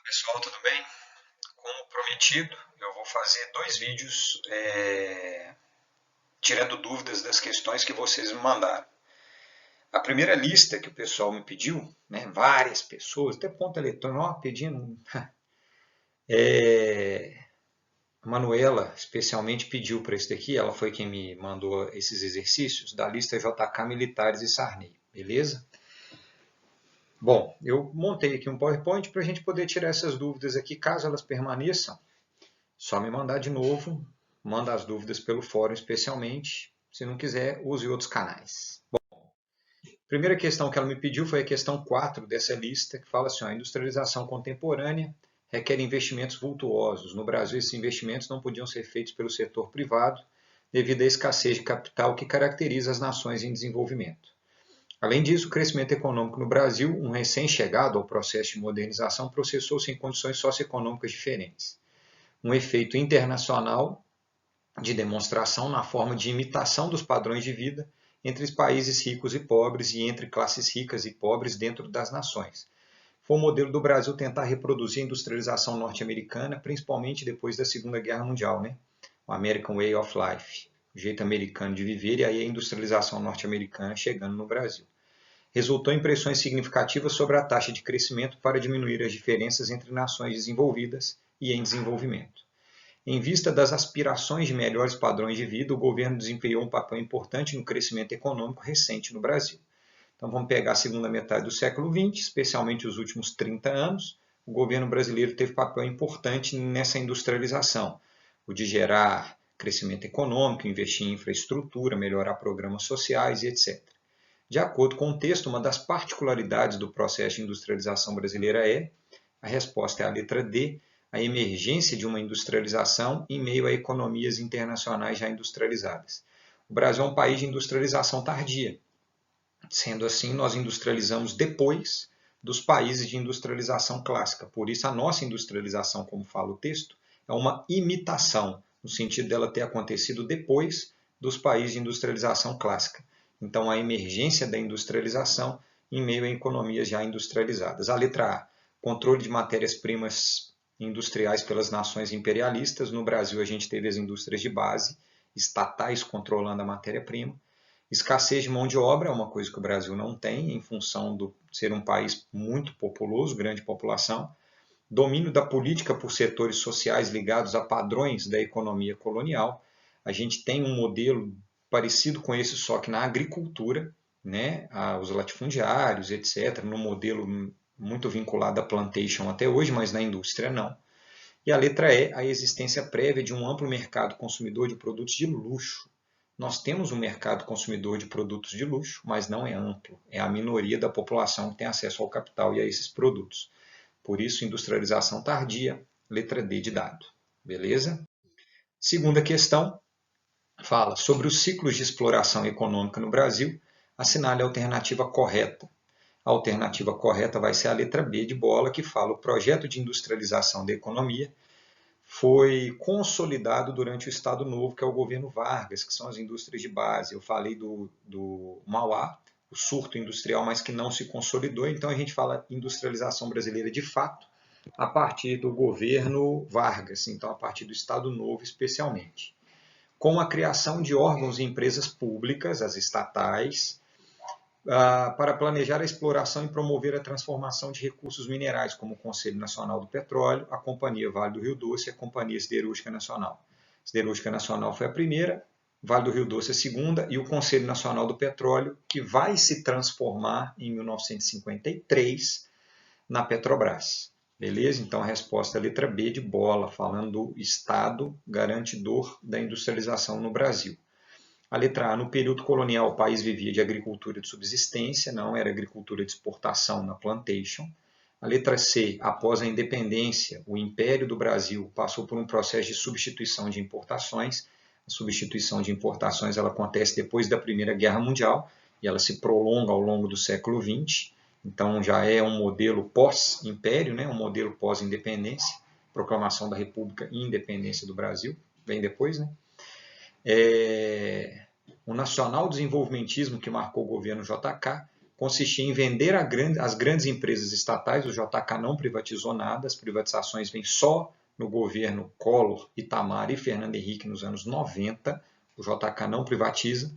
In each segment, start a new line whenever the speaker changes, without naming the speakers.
Pessoal, tudo bem? Como prometido, eu vou fazer dois vídeos tirando dúvidas das questões que vocês me mandaram. A primeira lista que o pessoal me pediu, né, várias pessoas, até ponto eletrônico, pedindo. A Manuela especialmente pediu para esse daqui, ela foi quem me mandou esses exercícios da lista JK Militares e Sarney, beleza? Bom, eu montei aqui um PowerPoint para a gente poder tirar essas dúvidas aqui, caso elas permaneçam. Só me mandar de novo, manda as dúvidas pelo fórum especialmente. Se não quiser, use outros canais. Bom, a primeira questão que ela me pediu foi a questão 4 dessa lista, que fala assim, a industrialização contemporânea requer investimentos vultuosos. No Brasil, esses investimentos não podiam ser feitos pelo setor privado devido à escassez de capital que caracteriza as nações em desenvolvimento. Além disso, o crescimento econômico no Brasil, um recém-chegado ao processo de modernização, processou-se em condições socioeconômicas diferentes. Um efeito internacional de demonstração na forma de imitação dos padrões de vida entre os países ricos e pobres e entre classes ricas e pobres dentro das nações. Foi o modelo do Brasil tentar reproduzir a industrialização norte-americana, principalmente depois da Segunda Guerra Mundial, né? O American Way of Life, o jeito americano de viver, e aí a industrialização norte-americana chegando no Brasil. Resultou em pressões significativas sobre a taxa de crescimento para diminuir as diferenças entre nações desenvolvidas e em desenvolvimento. Em vista das aspirações de melhores padrões de vida, o governo desempenhou um papel importante no crescimento econômico recente no Brasil. Então vamos pegar a segunda metade do século XX, especialmente os últimos 30 anos, o governo brasileiro teve papel importante nessa industrialização, o de gerar crescimento econômico, investir em infraestrutura, melhorar programas sociais e etc. De acordo com o texto, uma das particularidades do processo de industrialização brasileira a resposta é a letra D, a emergência de uma industrialização em meio a economias internacionais já industrializadas. O Brasil é um país de industrialização tardia. Sendo assim, nós industrializamos depois dos países de industrialização clássica. Por isso, a nossa industrialização, como fala o texto, é uma imitação, no sentido dela ter acontecido depois dos países de industrialização clássica. Então, a emergência da industrialização em meio a economias já industrializadas. A letra A, controle de matérias-primas industriais pelas nações imperialistas. No Brasil, a gente teve as indústrias de base, estatais controlando a matéria-prima. Escassez de mão de obra é uma coisa que o Brasil não tem, em função de ser um país muito populoso, grande população. Domínio da política por setores sociais ligados a padrões da economia colonial. A gente tem um modelo parecido com esse, só que na agricultura, né? Os latifundiários, etc., no modelo muito vinculado à plantation até hoje, mas na indústria não. E a letra E, a existência prévia de um amplo mercado consumidor de produtos de luxo. Nós temos um mercado consumidor de produtos de luxo, mas não é amplo. É a minoria da população que tem acesso ao capital e a esses produtos. Por isso, industrialização tardia, letra D de dado. Beleza? Segunda questão, fala sobre os ciclos de exploração econômica no Brasil. Assinale a alternativa correta. A alternativa correta vai ser a letra B de bola, que fala o projeto de industrialização da economia foi consolidado durante o Estado Novo, que é o governo Vargas, que são as indústrias de base. Eu falei do Mauá, o surto industrial, mas que não se consolidou. Então a gente fala industrialização brasileira de fato a partir do governo Vargas, então a partir do Estado Novo especialmente. Com a criação de órgãos e empresas públicas, as estatais, para planejar a exploração e promover a transformação de recursos minerais, como o Conselho Nacional do Petróleo, a Companhia Vale do Rio Doce e a Companhia Siderúrgica Nacional. A Siderúrgica Nacional foi a primeira, Vale do Rio Doce a segunda, e o Conselho Nacional do Petróleo, que vai se transformar em 1953 na Petrobras. Beleza? Então a resposta é a letra B de bola, falando do Estado garantidor da industrialização no Brasil. A letra A, no período colonial, o país vivia de agricultura de subsistência, não era agricultura de exportação na plantation. A letra C, após a independência, o Império do Brasil passou por um processo de substituição de importações. A substituição de importações ela acontece depois da Primeira Guerra Mundial e ela se prolonga ao longo do século XX. Então já é um modelo pós-império, né? Um modelo pós-independência, proclamação da República e Independência do Brasil, vem depois, né? O nacional desenvolvimentismo que marcou o governo JK consistia em vender as grandes empresas estatais. O JK não privatizou nada, as privatizações vêm só no governo Collor, Itamar e Fernando Henrique nos anos 90. O JK não privatiza.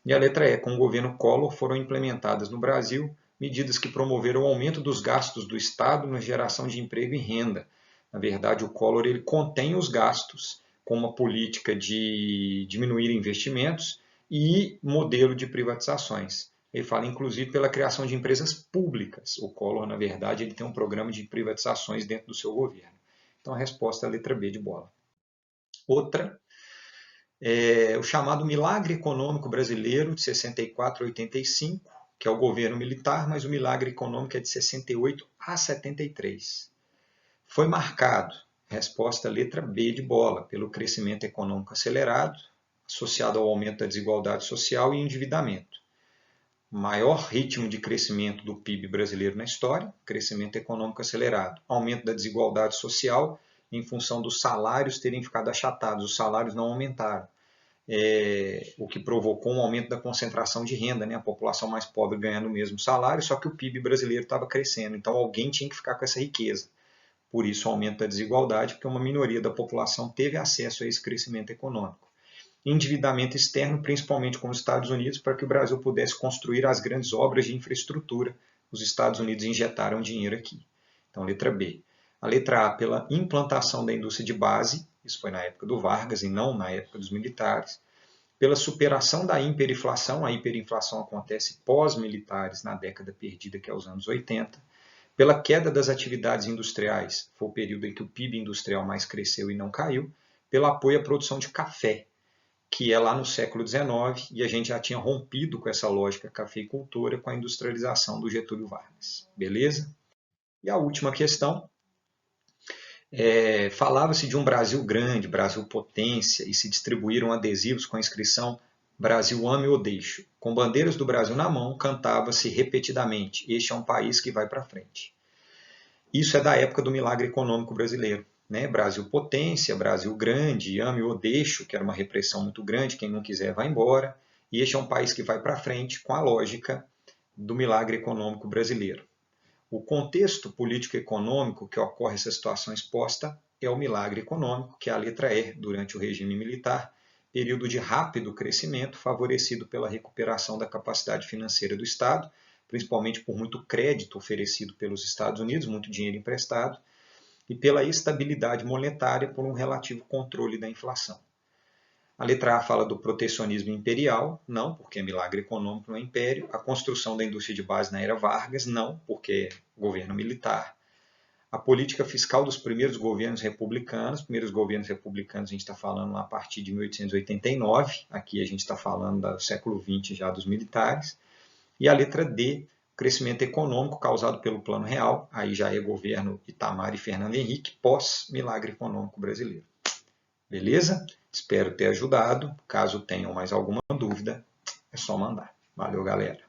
E a letra E, com o governo Collor, foram implementadas no Brasil medidas que promoveram o aumento dos gastos do Estado na geração de emprego e renda. Na verdade, o Collor ele contém os gastos com uma política de diminuir investimentos e modelo de privatizações. Ele fala, inclusive, pela criação de empresas públicas. O Collor, na verdade, ele tem um programa de privatizações dentro do seu governo. Então, a resposta é a letra B de bola. Outra é o chamado milagre econômico brasileiro de 64 a 85, que é o governo militar, mas o milagre econômico é de 68 a 73. Foi marcado, resposta letra B de bola, pelo crescimento econômico acelerado, associado ao aumento da desigualdade social e endividamento. Maior ritmo de crescimento do PIB brasileiro na história, crescimento econômico acelerado, aumento da desigualdade social em função dos salários terem ficado achatados, os salários não aumentaram. O que provocou um aumento da concentração de renda, né? A população mais pobre ganhando o mesmo salário, só que o PIB brasileiro estava crescendo, então alguém tinha que ficar com essa riqueza. Por isso o aumento da desigualdade, porque uma minoria da população teve acesso a esse crescimento econômico. Endividamento externo, principalmente com os Estados Unidos, para que o Brasil pudesse construir as grandes obras de infraestrutura. Os Estados Unidos injetaram dinheiro aqui. Então, letra B. A letra A, pela implantação da indústria de base, isso foi na época do Vargas e não na época dos militares. Pela superação da hiperinflação, a hiperinflação acontece pós-militares na década perdida, que é os anos 80. Pela queda das atividades industriais, foi o período em que o PIB industrial mais cresceu e não caiu. Pelo apoio à produção de café, que é lá no século XIX, e a gente já tinha rompido com essa lógica cafeicultora com a industrialização do Getúlio Vargas. Beleza? E a última questão, falava-se de um Brasil grande, Brasil potência, e se distribuíram adesivos com a inscrição Brasil ame ou deixo. Com bandeiras do Brasil na mão, cantava-se repetidamente, este é um país que vai para frente. Isso é da época do milagre econômico brasileiro. Né? Brasil potência, Brasil grande, ame ou deixo, que era uma repressão muito grande, quem não quiser vai embora. E este é um país que vai para frente com a lógica do milagre econômico brasileiro. O contexto político-econômico que ocorre essa situação exposta é o milagre econômico, que é a letra E, durante o regime militar, período de rápido crescimento, favorecido pela recuperação da capacidade financeira do Estado, principalmente por muito crédito oferecido pelos Estados Unidos, muito dinheiro emprestado, e pela estabilidade monetária por um relativo controle da inflação. A letra A fala do protecionismo imperial, não, porque é milagre econômico, não é império. A construção da indústria de base na era Vargas, não, porque é governo militar. A política fiscal dos primeiros governos republicanos, a gente está falando lá a partir de 1889, aqui a gente está falando do século XX já dos militares. E a letra D, crescimento econômico causado pelo Plano Real, aí já é governo Itamar e Fernando Henrique, pós-milagre econômico brasileiro. Beleza? Espero ter ajudado. Caso tenham mais alguma dúvida, é só mandar. Valeu, galera!